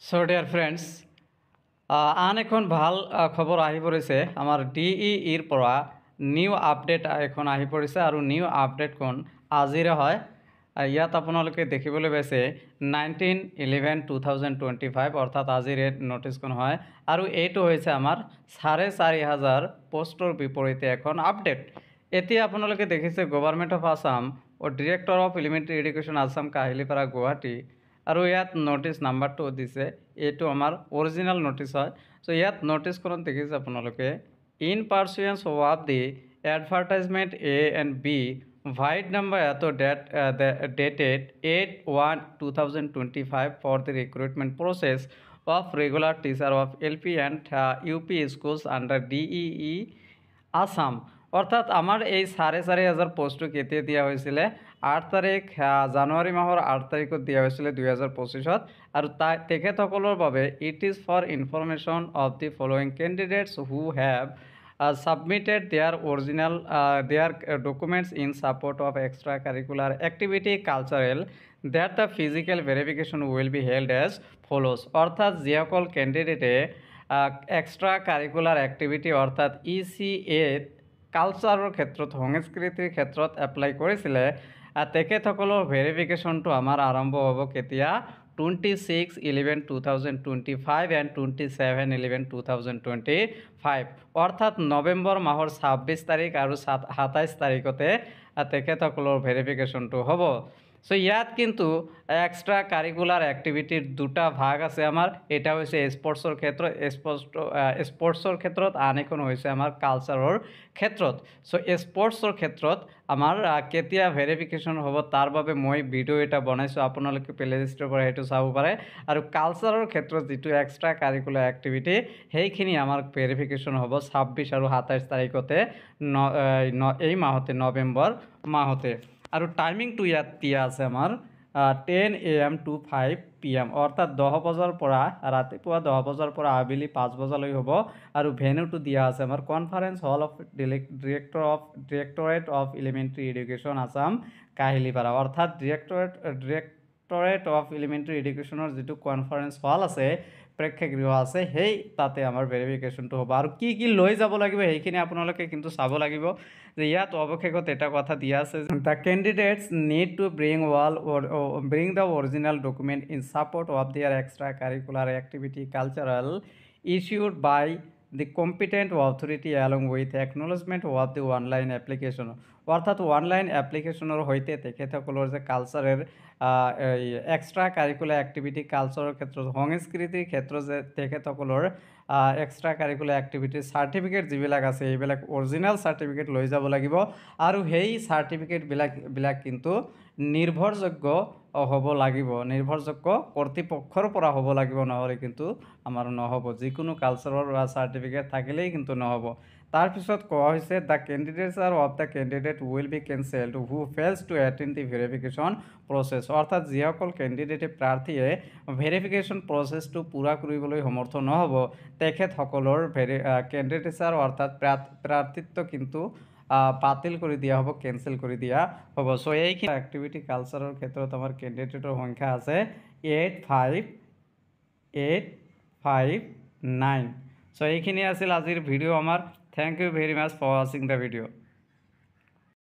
So dear friends আন এখন ভাল খবৰ আহি পৰিছে আমাৰ DEEৰ পৰা নিউ আপডেট এখন আহি পৰিছে আৰু নিউ আপডেটখন আজিৰে হয়। ইয়াত আপোনালোকে দেখিবলৈ পাইছে 19/11/2025 অৰ্থাৎ আজিৰে নটিছখন হয় আৰু এইটো হৈছে আমাৰ 4,500 পোষ্টৰ বিপৰীতে এখন আপডেট। এতিয়া আপোনালোকে দেখিছে গভৰ্ণমেণ্ট অফ আছাম ও director of elementary education Assam Kahilipara Guwahati আৰু ইয়াত নটিছ নাম্বাৰটো দিছে, এইটো আমাৰ অৰিজিনেল নটিছ হয়। চ' ইয়াত নটিছখনত দেখিছে আপোনালোকে in pursuance of the advertisement A and B void number dated 8/1/2025 for the recruitment process of regular teacher of LP and UP schools under DEE Assam. অৰ্থাৎ আমাৰ এই 4,500 পোষ্টটো কেতিয়া দিয়া হৈছিলে 8 তাৰিখ জানুৱাৰী মাহৰ 8 তাৰিখত দিয়া হৈছিলে 2025ত আৰু তেখেতসকলৰ বাবে it is for information of the following candidates who have submitted their documents in support of extracurricular activity cultural that the physical verification will be held as follows। অর্থাৎ যিসকল ক্যান্ডিডেটে এক্সট্ৰা কাৰিকুলাৰ এক্টিভিটি অৰ্থাৎ ECA কালচাৰৰ ক্ষেত্ৰত সংস্কৃতিৰ ক্ষেত্ৰত apply কৰিছিলে তেখেতসকলৰ ভেৰিফিকেশ্যনটো আমাৰ আৰম্ভ হ'ব কেতিয়া 26/11/2025 and 27/11/2025 অৰ্থাৎ নৱেম্বৰ মাহৰ 26 তাৰিখ আৰু 27 তাৰিখতে তেখেতসকলৰ ভেৰিফিকেশ্যনটো হ'ব। সো ইয়াত কিন্তু এক্সট্ৰা কাৰিকুলাৰ এক্টিভিটিৰ দুটা ভাগ আছে আমাৰ, এটা হৈছে স্পৰ্টছৰ ক্ষেত্ৰত স্পৰ্টছৰ ক্ষেত্ৰত আন এখন হৈছে আমাৰ কালচাৰৰ ক্ষেত্ৰত। সো স্পৰ্টছৰ ক্ষেত্ৰত আমাৰ কেতিয়া ভেৰিফিকেশ্যন হ'ব তাৰ বাবে মই ভিডিঅ' এটা বনাইছোঁ, আপোনালোকে প্লেলিষ্টৰ পৰা সেইটো চাব পাৰে। আৰু কালচাৰৰ ক্ষেত্ৰত যিটো এক্সট্ৰা কাৰিকুলাৰ এক্টিভিটি সেইখিনি আমাৰ ভেৰিফিকেশ্যন হ'ব 26 আৰু 27 তাৰিখতে এই মাহতে নৱেম্বৰ মাহতে। আৰু টাইমিংটো ইয়াত দিয়া আছে আমাৰ 10 AM to 5 PM অৰ্থাৎ 10 বজাৰ পৰা ৰাতিপুৱা 10 বজাৰ পৰা আবেলি 5 বজালৈ হ'ব। আৰু ভেন্যুটো দিয়া আছে আমাৰ conference hall of directorate of elementary education Assam Kahilipara অৰ্থাৎ ডিৰেক্টৰেট অফ এলিমেণ্টাৰী এডুকেশ্যনৰ যিটো কনফাৰেন্স হল আছে প্ৰেক্ষাগৃহ আছে সেই তাতে আমাৰ ভেৰিফিকেশ্যনটো হ'ব। আৰু কি কি লৈ যাব লাগিব সেইখিনি আপোনালোকে কিন্তু চাব লাগিব যে ইয়াত অৱশেষত এটা কথা দিয়া আছে, the candidates need to bring the original document in support of their extracurricular activity cultural issued by the competent authority along with acknowledgement of the online application অৰ্থাৎ অনলাইন এপ্লিকেশ্যনৰ সৈতে তেখেতসকলৰ যে কালচাৰেল এক্সট্ৰা কাৰিকুলাৰ এক্টিভিটি কালচাৰৰ ক্ষেত্ৰত সংস্কৃতিৰ ক্ষেত্ৰত যে তেখেতসকলৰ এক্সট্ৰা কাৰিকুলাৰ এক্টিভিটিৰ চাৰ্টিফিকেট যিবিলাক আছে এইবিলাক অৰিজিনেল চাৰ্টিফিকেট লৈ যাব লাগিব। আৰু সেই চাৰ্টিফিকেটবিলাক কিন্তু নিৰ্ভৰযোগ্য হ'ব লাগিব, নিৰ্ভৰযোগ্য কৰ্তৃপক্ষৰ পৰা হ'ব লাগিব, নহ'লে কিন্তু আমাৰ নহ'ব। যিকোনো কালচাৰৰ চাৰ্টিফিকেট থাকিলেই কিন্তু নহ'ব। তাৰপিছত কোৱা হৈছে the candidature of the candidate will be cancelled who fails to attend the verification process অৰ্থাৎ যিসকল কেণ্ডিডেটে প্ৰাৰ্থীয়ে ভেৰিফিকেশ্যন প্ৰচেছটো পূৰা কৰিবলৈ সমৰ্থ নহ'ব তেখেতসকলৰ কেণ্ডিডেটছাৰ অৰ্থাৎ প্ৰাৰ্থিত্ব কিন্তু বাতিল কৰি দিয়া হ'ব, কেনচেল কৰি দিয়া হ'ব। চ' এইখিনি এক্টিভিটি কালচাৰৰ ক্ষেত্ৰত আমাৰ কেণ্ডিডেটৰ সংখ্যা আছে 85859। চ' এইখিনি আছিল আজিৰ ভিডিঅ' আমাৰ। Thank you very much for ৱাচিং দ্য ভিডিঅ'।